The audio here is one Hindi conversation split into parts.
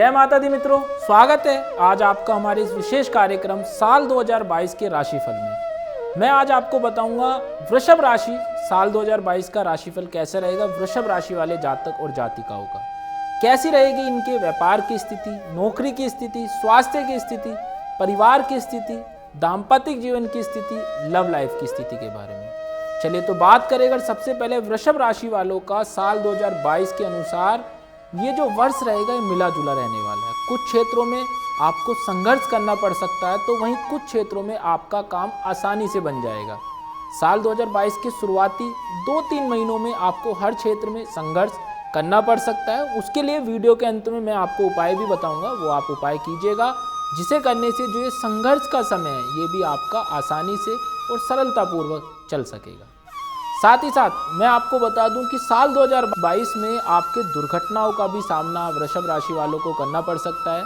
जय माता दी मित्रों, स्वागत है आज आपका हमारे इस विशेष कार्यक्रम साल 2022 के राशिफल में। मैं आज आपको बताऊंगा वृषभ राशि साल 2022 का राशिफल कैसे रहेगा। वृषभ राशि वाले जातक और जातिकाओं का कैसी रहेगी इनके व्यापार की स्थिति, नौकरी की स्थिति, स्वास्थ्य की स्थिति, परिवार की स्थिति, दाम्पत्य जीवन की स्थिति, लव लाइफ की स्थिति के बारे में। चलिए तो बात करें अगर सबसे पहले वृषभ राशि वालों का साल 2022 के अनुसार ये जो वर्ष रहेगा ये मिला जुला रहने वाला है। कुछ क्षेत्रों में आपको संघर्ष करना पड़ सकता है तो वहीं कुछ क्षेत्रों में आपका काम आसानी से बन जाएगा। साल 2022 के शुरुआती 2-3 महीनों में आपको हर क्षेत्र में संघर्ष करना पड़ सकता है। उसके लिए वीडियो के अंत में मैं आपको उपाय भी बताऊंगा, वो आप उपाय कीजिएगा जिसे करने से जो ये संघर्ष का समय है ये भी आपका आसानी से और सरलतापूर्वक चल सकेगा। साथ ही साथ मैं आपको बता दूं कि साल 2022 में आपके दुर्घटनाओं का भी सामना वृषभ राशि वालों को करना पड़ सकता है।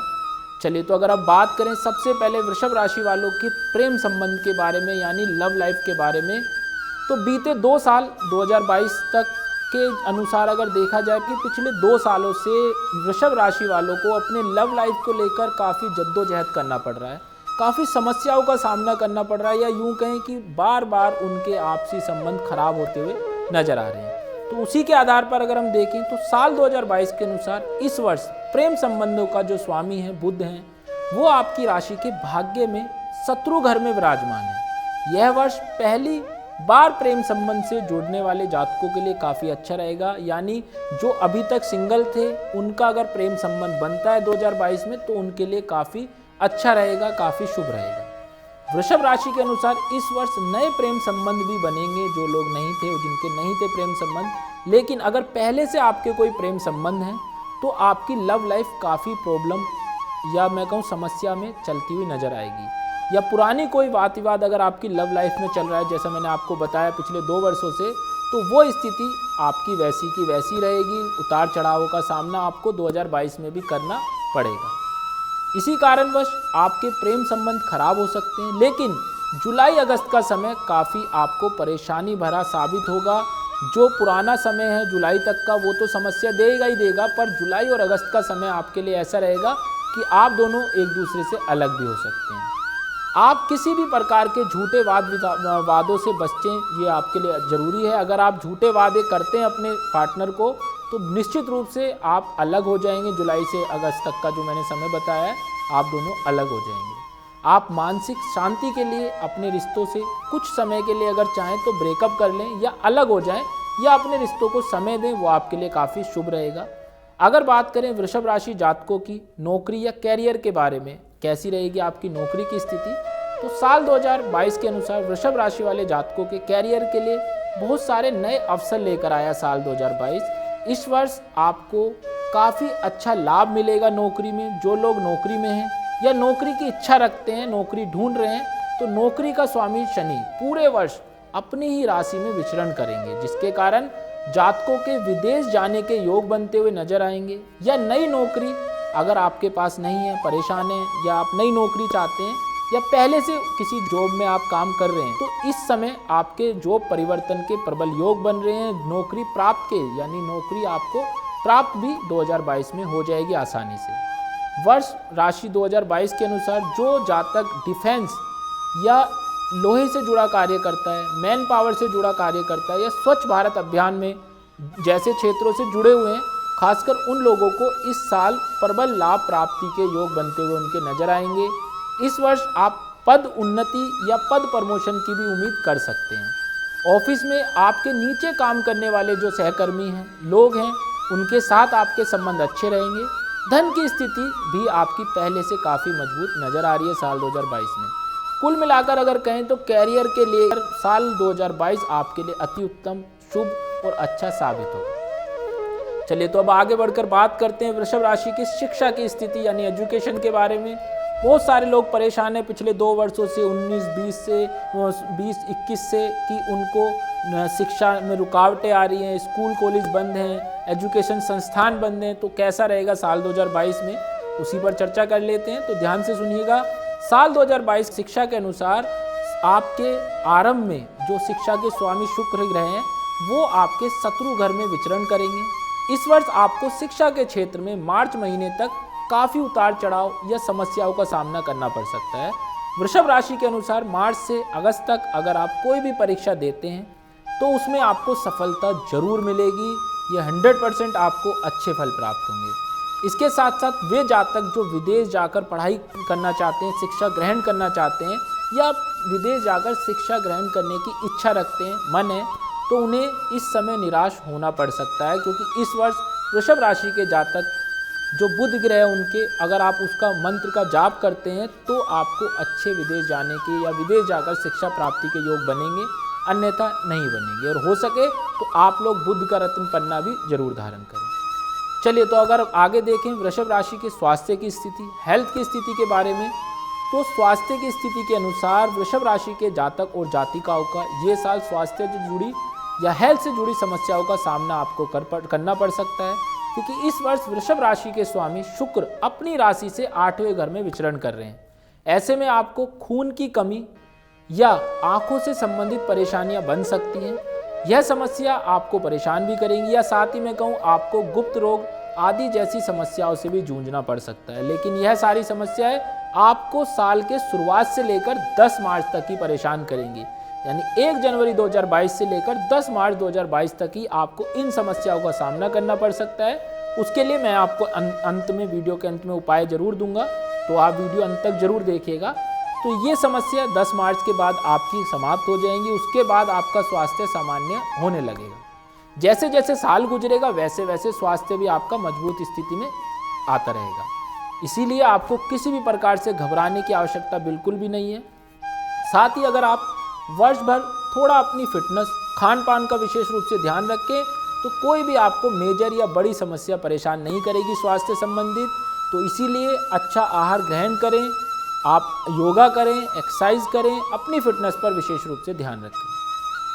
चलिए तो अगर आप बात करें सबसे पहले वृषभ राशि वालों के प्रेम संबंध के बारे में यानी लव लाइफ के बारे में, तो बीते 2 साल 2022 तक के अनुसार अगर देखा जाए कि पिछले 2 सालों से वृषभ राशि वालों को अपने लव लाइफ को लेकर काफ़ी जद्दोजहद करना पड़ रहा है, काफ़ी समस्याओं का सामना करना पड़ रहा है, या यूं कहें कि बार बार उनके आपसी संबंध खराब होते हुए नजर आ रहे हैं। तो उसी के आधार पर अगर हम देखें तो साल 2022 के अनुसार इस वर्ष प्रेम संबंधों का जो स्वामी है बुध हैं, वो आपकी राशि के भाग्य में शत्रु घर में विराजमान है। यह वर्ष पहली बार प्रेम संबंध से जुड़ने वाले जातकों के लिए काफ़ी अच्छा रहेगा, यानी जो अभी तक सिंगल थे उनका अगर प्रेम संबंध बनता है 2022 में तो उनके लिए काफ़ी अच्छा रहेगा, काफ़ी शुभ रहेगा। वृषभ राशि के अनुसार इस वर्ष नए प्रेम संबंध भी बनेंगे। जो लोग नहीं थे, जिनके नहीं थे प्रेम संबंध, लेकिन अगर पहले से आपके कोई प्रेम संबंध हैं तो आपकी लव लाइफ काफ़ी प्रॉब्लम या मैं कहूँ समस्या में चलती हुई नजर आएगी। या पुरानी कोई वाद विवाद अगर आपकी लव लाइफ में चल रहा है, जैसा मैंने आपको बताया पिछले 2 वर्षों से, तो वो स्थिति आपकी वैसी की वैसी रहेगी। उतार चढ़ावों का सामना आपको 2022 में भी करना पड़ेगा। इसी कारणवश आपके प्रेम संबंध खराब हो सकते हैं, लेकिन जुलाई अगस्त का समय काफ़ी आपको परेशानी भरा साबित होगा। जो पुराना समय है जुलाई तक का वो तो समस्या देगा ही देगा, पर जुलाई और अगस्त का समय आपके लिए ऐसा रहेगा कि आप दोनों एक दूसरे से अलग भी हो सकते हैं। आप किसी भी प्रकार के झूठे वादों से बचें, ये आपके लिए ज़रूरी है। अगर आप झूठे वादे करते हैं अपने पार्टनर को तो निश्चित रूप से आप अलग हो जाएंगे। जुलाई से अगस्त तक का जो मैंने समय बताया है आप दोनों अलग हो जाएंगे। आप मानसिक शांति के लिए अपने रिश्तों से कुछ समय के लिए अगर चाहें तो ब्रेकअप कर लें या अलग हो जाएं या अपने रिश्तों को समय दें, वो आपके लिए काफ़ी शुभ रहेगा। अगर बात करें वृषभ राशि जातकों की नौकरी या कैरियर के बारे में, कैसी रहेगी आपकी नौकरी की स्थिति, तो साल 2022 के अनुसार वृषभ राशि वाले जातकों के कैरियर के लिए बहुत सारे नए अवसर लेकर आया साल 2022। इस वर्ष आपको काफ़ी अच्छा लाभ मिलेगा नौकरी में। जो लोग नौकरी में हैं या नौकरी की इच्छा रखते हैं, नौकरी ढूंढ रहे हैं, तो नौकरी का स्वामी शनि पूरे वर्ष अपनी ही राशि में विचरण करेंगे, जिसके कारण जातकों के विदेश जाने के योग बनते हुए नजर आएंगे। या नई नौकरी अगर आपके पास नहीं है, परेशान हैं, या आप नई नौकरी चाहते हैं या पहले से किसी जॉब में आप काम कर रहे हैं, तो इस समय आपके जॉब परिवर्तन के प्रबल योग बन रहे हैं। नौकरी प्राप्त के यानी नौकरी आपको प्राप्त भी 2022 में हो जाएगी आसानी से। वर्ष राशि 2022 के अनुसार जो जातक डिफेंस या लोहे से जुड़ा कार्य करता है, मैन पावर से जुड़ा कार्य करता है, या स्वच्छ भारत अभियान में जैसे क्षेत्रों से जुड़े हुए हैं, खासकर उन लोगों को इस साल प्रबल लाभ प्राप्ति के योग बनते हुए उनके नजर आएंगे। इस वर्ष आप पद उन्नति या पद प्रमोशन की भी उम्मीद कर सकते हैं। ऑफिस में आपके नीचे काम करने वाले जो सहकर्मी हैं, लोग हैं, उनके साथ आपके संबंध अच्छे रहेंगे। धन की स्थिति भी आपकी पहले से काफ़ी मजबूत नजर आ रही है साल 2022 में। कुल मिलाकर अगर कहें तो कैरियर के लिए साल 2022 आपके लिए अति उत्तम, शुभ और अच्छा साबित होगा। चलिए तो अब आगे बढ़कर बात करते हैं वृषभ राशि की शिक्षा की स्थिति यानी एजुकेशन के बारे में। बहुत सारे लोग परेशान हैं पिछले 2 वर्षों से, 19-20 से 20-21 से, कि उनको शिक्षा में रुकावटें आ रही हैं, स्कूल कॉलेज बंद हैं, एजुकेशन संस्थान बंद हैं। तो कैसा रहेगा साल 2022 में, उसी पर चर्चा कर लेते हैं। तो ध्यान से सुनिएगा। साल 2022 शिक्षा के अनुसार आपके आरंभ में जो शिक्षा के स्वामी शुक्र ग्रह हैं वो आपके शत्रु घर में विचरण करेंगे। इस वर्ष आपको शिक्षा के क्षेत्र में मार्च महीने तक काफ़ी उतार चढ़ाव या समस्याओं का सामना करना पड़ सकता है। वृषभ राशि के अनुसार मार्च से अगस्त तक अगर आप कोई भी परीक्षा देते हैं तो उसमें आपको सफलता जरूर मिलेगी। ये 100% आपको अच्छे फल प्राप्त होंगे। इसके साथ साथ वे जातक जो विदेश जाकर पढ़ाई करना चाहते हैं, शिक्षा ग्रहण करना चाहते हैं या विदेश जाकर शिक्षा ग्रहण करने की इच्छा रखते हैं, मन है, तो उन्हें इस समय निराश होना पड़ सकता है, क्योंकि इस वर्ष वृषभ राशि के जातक जो बुध ग्रह है उनके अगर आप उसका मंत्र का जाप करते हैं तो आपको अच्छे विदेश जाने के या विदेश जाकर शिक्षा प्राप्ति के योग बनेंगे, अन्यथा नहीं बनेंगे। और हो सके तो आप लोग बुध का रत्न पन्ना भी जरूर धारण करें। चलिए, तो अगर आगे देखें वृषभ राशि के स्वास्थ्य की स्थिति, हेल्थ की स्थिति के बारे में, तो स्वास्थ्य की स्थिति के अनुसार वृषभ राशि के जातक और जातिकाओं का ये साल स्वास्थ्य से जुड़ी या हेल्थ से जुड़ी समस्याओं का सामना आपको करना पड़ सकता है, क्योंकि इस वर्ष वृषभ राशि के स्वामी शुक्र अपनी राशि से 8वें घर में विचरण कर रहे हैं। ऐसे में आपको खून की कमी या आंखों से संबंधित परेशानियां बन सकती हैं। यह समस्या आपको परेशान भी करेंगी, या साथ ही मैं कहूँ आपको गुप्त रोग आदि जैसी समस्याओं से भी जूझना पड़ सकता है। लेकिन यह सारी समस्याएं आपको साल के शुरुआत से लेकर 10 मार्च तक ही परेशान करेंगी, यानी 1 जनवरी 2022 से लेकर 10 मार्च 2022 तक ही आपको इन समस्याओं का सामना करना पड़ सकता है। उसके लिए मैं आपको अंत में, वीडियो के अंत में उपाय जरूर दूंगा, तो आप वीडियो अंत तक जरूर देखिएगा। तो ये समस्या 10 मार्च के बाद आपकी समाप्त हो जाएंगी। उसके बाद आपका स्वास्थ्य सामान्य होने लगेगा। जैसे जैसे साल गुजरेगा वैसे वैसे स्वास्थ्य भी आपका मजबूत स्थिति में आता रहेगा। इसीलिए आपको किसी भी प्रकार से घबराने की आवश्यकता बिल्कुल भी नहीं है। साथ ही अगर आप वर्ष भर थोड़ा अपनी फिटनेस, खान पान का विशेष रूप से ध्यान रखें तो कोई भी आपको मेजर या बड़ी समस्या परेशान नहीं करेगी स्वास्थ्य संबंधित। तो इसीलिए अच्छा आहार ग्रहण करें, आप योगा करें, एक्सरसाइज करें, अपनी फिटनेस पर विशेष रूप से ध्यान रखें।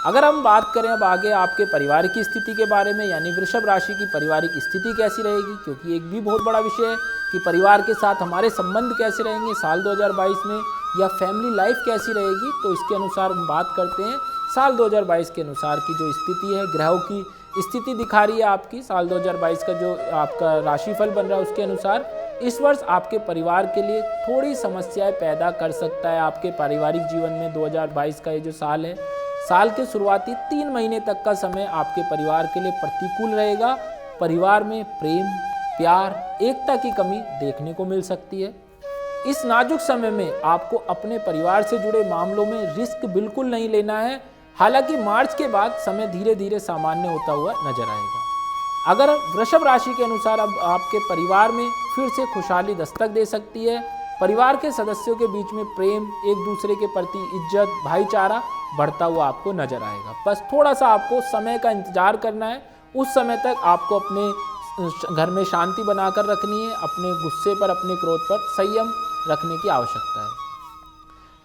अगर हम बात करें अब आगे आपके परिवार की स्थिति के बारे में, यानी वृषभ राशि की पारिवारिक स्थिति कैसी रहेगी, क्योंकि एक भी बहुत बड़ा विषय है कि परिवार के साथ हमारे संबंध कैसे रहेंगे साल 2022 में, या फैमिली लाइफ कैसी रहेगी। तो इसके अनुसार हम बात करते हैं साल 2022 के अनुसार की जो स्थिति है, ग्रहों की स्थिति दिखा रही है आपकी साल 2022 का जो आपका राशिफल बन रहा है उसके अनुसार इस वर्ष आपके परिवार के लिए थोड़ी समस्याएं पैदा कर सकता है। आपके पारिवारिक जीवन में 2022 का ये जो साल है, साल के शुरुआती 3 महीने तक का समय आपके परिवार के लिए प्रतिकूल रहेगा। परिवार में प्रेम, प्यार, एकता की कमी देखने को मिल सकती है। इस नाजुक समय में आपको अपने परिवार से जुड़े मामलों में रिस्क बिल्कुल नहीं लेना है। हालांकि मार्च के बाद समय धीरे धीरे सामान्य होता हुआ नजर आएगा। अगर वृषभ राशि के अनुसार अब आपके परिवार में फिर से खुशहाली दस्तक दे सकती है। परिवार के सदस्यों के बीच में प्रेम, एक दूसरे के प्रति इज्जत, भाईचारा बढ़ता हुआ आपको नजर आएगा। बस थोड़ा सा आपको समय का इंतजार करना है। उस समय तक आपको अपने घर में शांति बनाकर रखनी है। अपने गुस्से पर, अपने क्रोध पर संयम रखने की आवश्यकता है।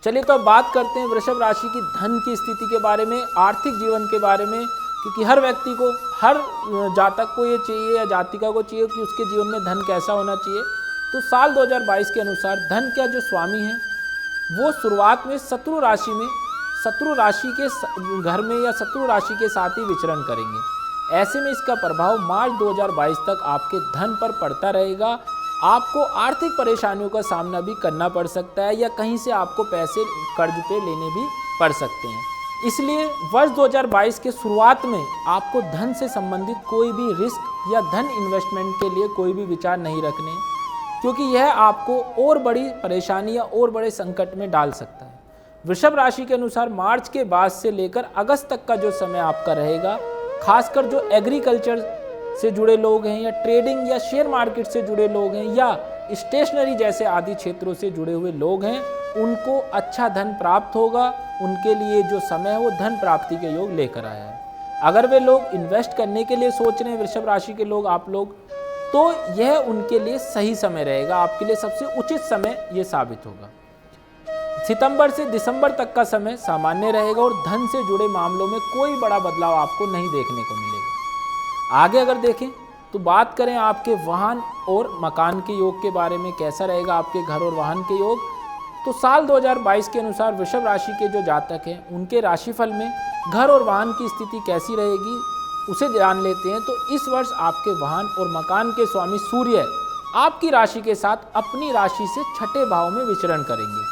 चलिए, तो अब बात करते हैं वृषभ राशि की धन की स्थिति के बारे में, आर्थिक जीवन के बारे में, क्योंकि हर व्यक्ति को, हर जातक को ये चाहिए या जातिका को चाहिए कि उसके जीवन में धन कैसा होना चाहिए। तो साल 2022 के अनुसार धन का जो स्वामी है वो शुरुआत में शत्रु राशि में, शत्रु राशि के घर में या शत्रु राशि के साथ ही विचरण करेंगे। ऐसे में इसका प्रभाव मार्च 2022 तक आपके धन पर पड़ता रहेगा। आपको आर्थिक परेशानियों का सामना भी करना पड़ सकता है, या कहीं से आपको पैसे कर्ज पे लेने भी पड़ सकते हैं। इसलिए वर्ष 2022 के शुरुआत में आपको धन से संबंधित कोई भी रिस्क या धन इन्वेस्टमेंट के लिए कोई भी विचार नहीं रखने, क्योंकि यह आपको और बड़ी परेशानी या और बड़े संकट में डाल सकता है। वृषभ राशि के अनुसार मार्च के बाद से लेकर अगस्त तक का जो समय आपका रहेगा, खासकर जो एग्रीकल्चर से जुड़े लोग हैं या ट्रेडिंग या शेयर मार्केट से जुड़े लोग हैं या स्टेशनरी जैसे आदि क्षेत्रों से जुड़े हुए लोग हैं, उनको अच्छा धन प्राप्त होगा। उनके लिए जो समय है वो धन प्राप्ति के योग लेकर आया है। अगर वे लोग इन्वेस्ट करने के लिए सोच रहे हैं, वृषभ राशि के लोग, आप लोग, तो यह उनके लिए सही समय रहेगा। आपके लिए सबसे उचित समय ये साबित होगा। सितंबर से दिसंबर तक का समय सामान्य रहेगा और धन से जुड़े मामलों में कोई बड़ा बदलाव आपको नहीं देखने को मिलेगा। आगे अगर देखें तो बात करें आपके वाहन और मकान के योग के बारे में, कैसा रहेगा आपके घर और वाहन के योग। तो साल 2022 के अनुसार वृषभ राशि के जो जातक हैं उनके राशिफल में घर और वाहन की स्थिति कैसी रहेगी उसे जान लेते हैं। तो इस वर्ष आपके वाहन और मकान के स्वामी सूर्य आपकी राशि के साथ अपनी राशि से छठे भाव में विचरण करेंगे।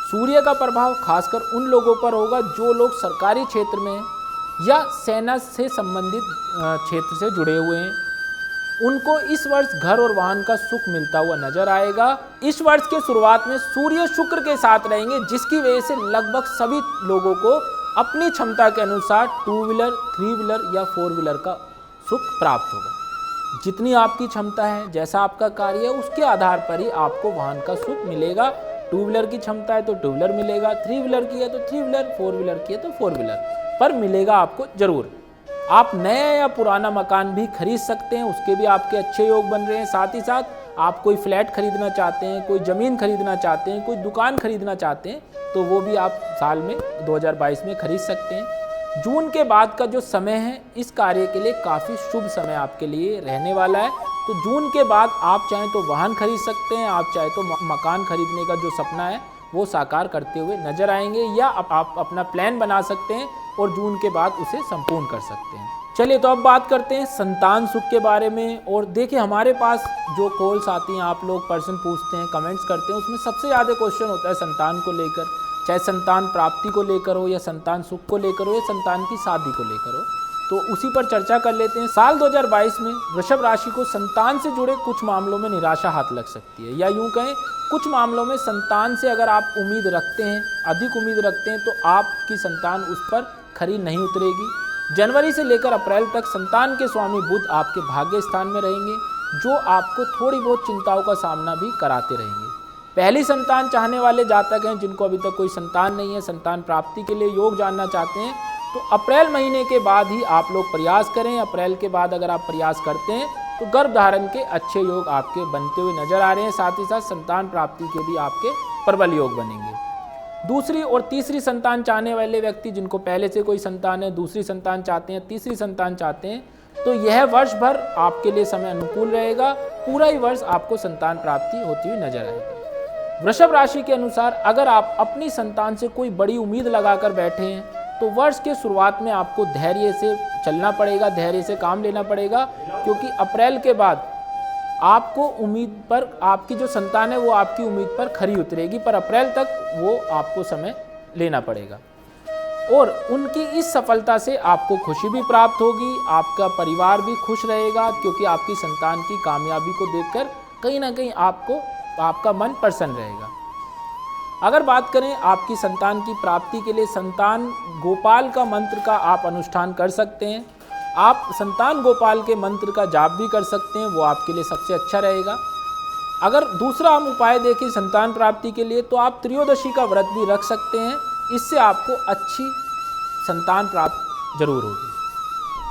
सूर्य का प्रभाव खासकर उन लोगों पर होगा जो लोग सरकारी क्षेत्र में हैं या सेना से संबंधित क्षेत्र से जुड़े हुए हैं। उनको इस वर्ष घर और वाहन का सुख मिलता हुआ नजर आएगा। इस वर्ष के शुरुआत में सूर्य शुक्र के साथ रहेंगे, जिसकी वजह से लगभग सभी लोगों को अपनी क्षमता के अनुसार 2 व्हीलर, 3 व्हीलर या 4 व्हीलर का सुख प्राप्त होगा। जितनी आपकी क्षमता है, जैसा आपका कार्य है, उसके आधार पर ही आपको वाहन का सुख मिलेगा। 2 व्हीलर की क्षमता है तो 2 व्हीलर मिलेगा, 3 व्हीलर की है तो 3 व्हीलर, 4 व्हीलर की है तो 4 व्हीलर पर मिलेगा आपको जरूर। आप नया या पुराना मकान भी खरीद सकते हैं, उसके भी आपके अच्छे योग बन रहे हैं। साथ ही साथ आप कोई फ्लैट खरीदना चाहते हैं, कोई ज़मीन खरीदना चाहते हैं, कोई दुकान खरीदना चाहते हैं, तो वो भी आप साल में 2022 में खरीद सकते हैं। जून के बाद का जो समय है इस कार्य के लिए काफ़ी शुभ समय आपके लिए रहने वाला है। तो जून के बाद आप चाहें तो वाहन खरीद सकते हैं, आप चाहे तो मकान खरीदने का जो सपना है वो साकार करते हुए नजर आएंगे, या आप अपना प्लान बना सकते हैं और जून के बाद उसे संपूर्ण कर सकते हैं। चलिए तो अब बात करते हैं संतान सुख के बारे में। और देखिए, हमारे पास जो कॉल्स आती हैं, आप लोग प्रश्न पूछते हैं, कमेंट्स करते हैं, उसमें सबसे ज़्यादा क्वेश्चन होता है संतान को लेकर, चाहे संतान प्राप्ति को लेकर हो या संतान सुख को लेकर हो या संतान की शादी को लेकर हो। तो उसी पर चर्चा कर लेते हैं। साल 2022 में वृषभ राशि को संतान से जुड़े कुछ मामलों में निराशा हाथ लग सकती है, या यूं कहें कुछ मामलों में संतान से अगर आप उम्मीद रखते हैं, अधिक उम्मीद रखते हैं, तो आपकी संतान उस पर खरी नहीं उतरेगी। जनवरी से लेकर अप्रैल तक संतान के स्वामी बुध आपके भाग्य स्थान में रहेंगे, जो आपको थोड़ी बहुत चिंताओं का सामना भी कराते रहेंगे। पहली संतान चाहने वाले जातक हैं जिनको अभी तक कोई संतान नहीं है, संतान प्राप्ति के लिए योग जानना चाहते हैं, तो अप्रैल महीने के बाद ही आप लोग प्रयास करें। अप्रैल के बाद अगर आप प्रयास करते हैं तो गर्भ धारण के अच्छे योग आपके बनते हुए नजर आ रहे हैं। साथ ही साथ संतान प्राप्ति के भी आपके प्रबल योग बनेंगे। दूसरी और तीसरी संतान चाहने वाले व्यक्ति जिनको पहले से कोई संतान है, दूसरी संतान चाहते हैं, तीसरी संतान चाहते हैं, तो यह वर्ष भर आपके लिए समय अनुकूल रहेगा। पूरा ही वर्ष आपको संतान प्राप्ति होती हुई नजर आएगी। वृषभ राशि के अनुसार अगर आप अपनी संतान से कोई बड़ी उम्मीद लगाकर बैठे हैं तो वर्ष के शुरुआत में आपको धैर्य से चलना पड़ेगा, धैर्य से काम लेना पड़ेगा, क्योंकि अप्रैल के बाद आपको उम्मीद पर, आपकी जो संतान है वो आपकी उम्मीद पर खरी उतरेगी, पर अप्रैल तक वो आपको समय लेना पड़ेगा। और उनकी इस सफलता से आपको खुशी भी प्राप्त होगी, आपका परिवार भी खुश रहेगा, क्योंकि आपकी संतान की कामयाबी को देखकर कहीं ना कहीं आपका मन प्रसन्न रहेगा। अगर बात करें आपकी संतान की प्राप्ति के लिए, संतान गोपाल का मंत्र का आप अनुष्ठान कर सकते हैं। आप संतान गोपाल के मंत्र का जाप भी कर सकते हैं, वो आपके लिए सबसे अच्छा रहेगा। अगर दूसरा हम उपाय देखें संतान प्राप्ति के लिए, तो आप त्रयोदशी का व्रत भी रख सकते हैं, इससे आपको अच्छी संतान प्राप्त जरूर होगी।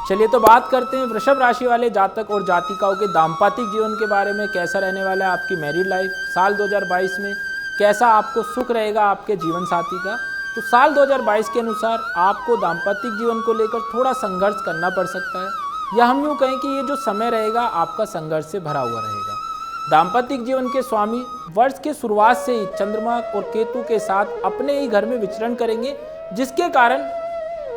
चलिए तो बात करते हैं वृषभ राशि वाले जातक और जातिकाओं के दाम्पत्य जीवन के बारे में। कैसा रहने वाला है आपकी मैरिड लाइफ साल 2022 में, कैसा आपको सुख रहेगा आपके जीवन साथी का। तो साल 2022 के अनुसार आपको दाम्पत्य जीवन को लेकर थोड़ा संघर्ष करना पड़ सकता है, या हम यूँ कहें कि ये जो समय रहेगा आपका संघर्ष से भरा हुआ रहेगा। दाम्पत्य जीवन के स्वामी वर्ष के शुरुआत से ही चंद्रमा और केतु के साथ अपने ही घर में विचरण करेंगे, जिसके कारण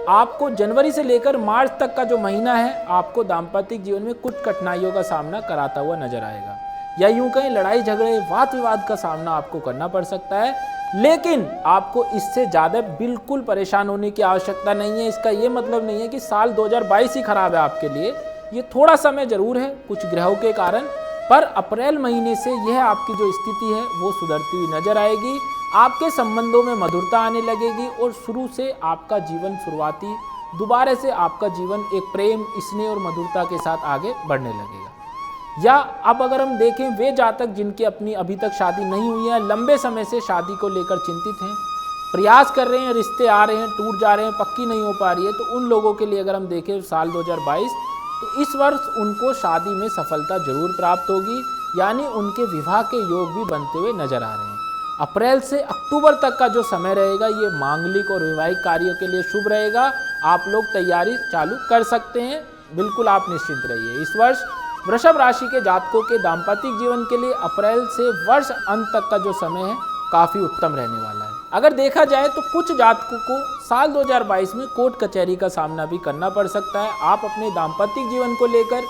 आपको जनवरी से लेकर मार्च तक का जो महीना है आपको दाम्पत्य जीवन में कुछ कठिनाइयों का सामना कराता हुआ नजर आएगा, या यूं कहीं लड़ाई झगड़े वाद विवाद का सामना आपको करना पड़ सकता है। लेकिन आपको इससे ज़्यादा बिल्कुल परेशान होने की आवश्यकता नहीं है। इसका ये मतलब नहीं है कि साल 2022 ही खराब है आपके लिए, ये थोड़ा समय जरूर है कुछ ग्रहों के कारण, पर अप्रैल महीने से यह आपकी जो स्थिति है वो सुधरती हुई नजर आएगी। आपके संबंधों में मधुरता आने लगेगी और शुरू से आपका जीवन शुरुआती दोबारा से आपका जीवन एक प्रेम, स्नेह और मधुरता के साथ आगे बढ़ने लगेगा। या अब अगर हम देखें वे जातक जिनकी अपनी अभी तक शादी नहीं हुई है, लंबे समय से शादी को लेकर चिंतित हैं, प्रयास कर रहे हैं, रिश्ते आ रहे हैं, टूट जा रहे हैं, पक्की नहीं हो पा रही है, तो उन लोगों के लिए अगर हम देखें साल 2022, तो इस वर्ष उनको शादी में सफलता जरूर प्राप्त होगी, यानी उनके विवाह के योग भी बनते हुए नजर आ रहे हैं। अप्रैल से अक्टूबर तक का जो समय रहेगा ये मांगलिक और वैवाहिक कार्यों के लिए शुभ रहेगा। आप लोग तैयारी चालू कर सकते हैं, बिल्कुल आप निश्चिंत रहिए। इस वर्ष वृषभ राशि के जातकों के दाम्पत्य जीवन के लिए अप्रैल से वर्ष अंत तक का जो समय है काफ़ी उत्तम रहने वाला है। अगर देखा जाए तो कुछ जातकों को साल 2022 में कोर्ट कचहरी का सामना भी करना पड़ सकता है। आप अपने दाम्पत्य जीवन को लेकर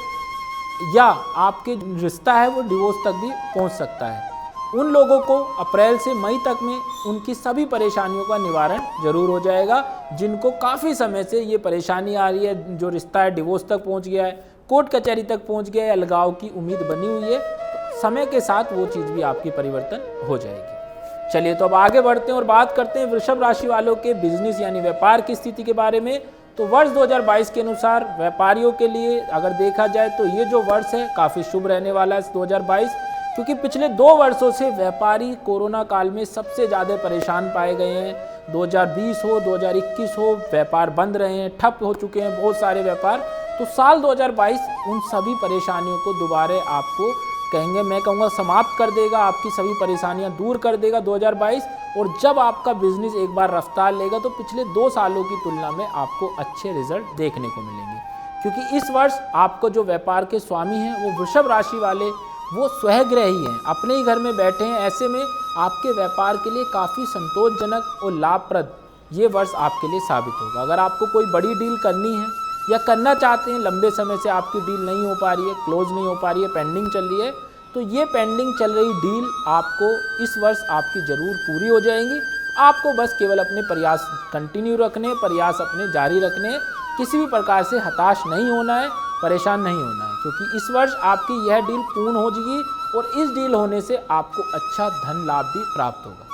या आपके रिश्ता है वो डिवोर्स तक भी पहुंच सकता है। उन लोगों को अप्रैल से मई तक में उनकी सभी परेशानियों का निवारण जरूर हो जाएगा, जिनको काफ़ी समय से ये परेशानी आ रही है, जो रिश्ता है डिवोर्स तक पहुंच गया है, कोर्ट कचहरी तक पहुंच गया है, अलगाव की उम्मीद बनी हुई है, तो समय के साथ वो चीज़ भी आपकी परिवर्तन हो जाएगी। चलिए तो अब आगे बढ़ते हैं और बात करते हैं वृषभ राशि वालों के बिजनेस यानी व्यापार की स्थिति के बारे में। तो वर्ष 2022 के अनुसार व्यापारियों के लिए अगर देखा जाए तो ये जो वर्ष है काफ़ी शुभ रहने वाला है 2022, क्योंकि पिछले 2 वर्षों से व्यापारी कोरोना काल में सबसे ज़्यादा परेशान पाए गए हैं। 2020 हो 2021 हो, व्यापार बंद रहे हैं, ठप हो चुके हैं बहुत सारे व्यापार। तो साल 2022 उन सभी परेशानियों को दोबारा आपको कहेंगे, मैं कहूँगा समाप्त कर देगा, आपकी सभी परेशानियाँ दूर कर देगा 2022। और जब आपका बिजनेस एक बार रफ्तार लेगा तो पिछले 2 सालों की तुलना में आपको अच्छे रिजल्ट देखने को मिलेंगे, क्योंकि इस वर्ष आपको जो व्यापार के स्वामी हैं वो वृषभ राशि वाले वो स्वग्रही हैं, अपने ही घर में बैठे हैं। ऐसे में आपके व्यापार के लिए काफ़ी संतोषजनक और लाभप्रद ये वर्ष आपके लिए साबित होगा। अगर आपको कोई बड़ी डील करनी है या करना चाहते हैं, लंबे समय से आपकी डील नहीं हो पा रही है, क्लोज नहीं हो पा रही है, पेंडिंग चल रही है, तो ये पेंडिंग चल रही डील आपको इस वर्ष आपकी ज़रूर पूरी हो जाएंगी। आपको बस केवल अपने प्रयास कंटिन्यू रखने, प्रयास अपने जारी रखने, किसी भी प्रकार से हताश नहीं होना है, परेशान नहीं होना है, क्योंकि इस वर्ष आपकी यह डील पूर्ण हो जाएगी और इस डील होने से आपको अच्छा धन लाभ भी प्राप्त होगा।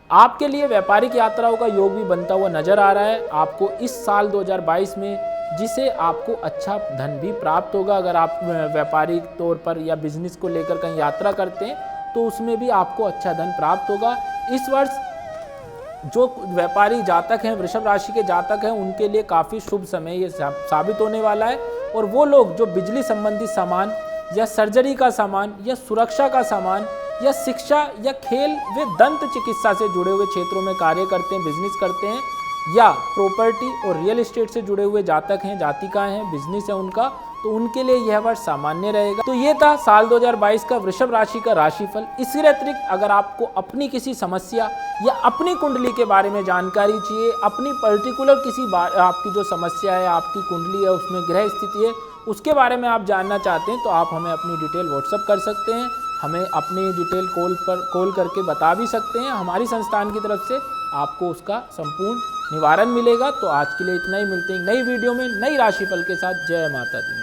आपके लिए व्यापारिक यात्राओं का योग भी बनता हुआ नजर आ रहा है आपको इस साल 2022 में, जिसे आपको अच्छा धन भी प्राप्त होगा। अगर आप व्यापारिक तौर पर या बिजनेस को लेकर कहीं यात्रा करते हैं तो उसमें भी आपको अच्छा धन प्राप्त होगा। इस वर्ष जो व्यापारी जातक हैं, वृषभ राशि के जातक हैं, उनके लिए काफ़ी शुभ समय ये साबित होने वाला है। और वो लोग जो बिजली संबंधी सामान या सर्जरी का सामान या सुरक्षा का सामान या शिक्षा या खेल व दंत चिकित्सा से जुड़े हुए क्षेत्रों में कार्य करते हैं, बिजनेस करते हैं, या प्रॉपर्टी और रियल एस्टेट से जुड़े हुए जातक हैं, जातिकाएं हैं, बिजनेस है उनका, तो उनके लिए यह वर्ष सामान्य रहेगा। तो ये था साल 2022 का वृषभ राशि का राशिफल। इसके अतिरिक्त अगर आपको अपनी किसी समस्या या अपनी कुंडली के बारे में जानकारी चाहिए, अपनी पर्टिकुलर किसी आपकी जो समस्या है, आपकी कुंडली है, उसमें ग्रह स्थिति है, उसके बारे में आप जानना चाहते हैं, तो आप हमें अपनी डिटेल व्हाट्सअप कर सकते हैं, हमें अपनी डिटेल कॉल करके बता भी सकते हैं। हमारी संस्थान की तरफ से आपको उसका संपूर्ण निवारण मिलेगा। तो आज के लिए इतना ही, मिलते हैं नई वीडियो में नई राशिफल के साथ। जय माता दी।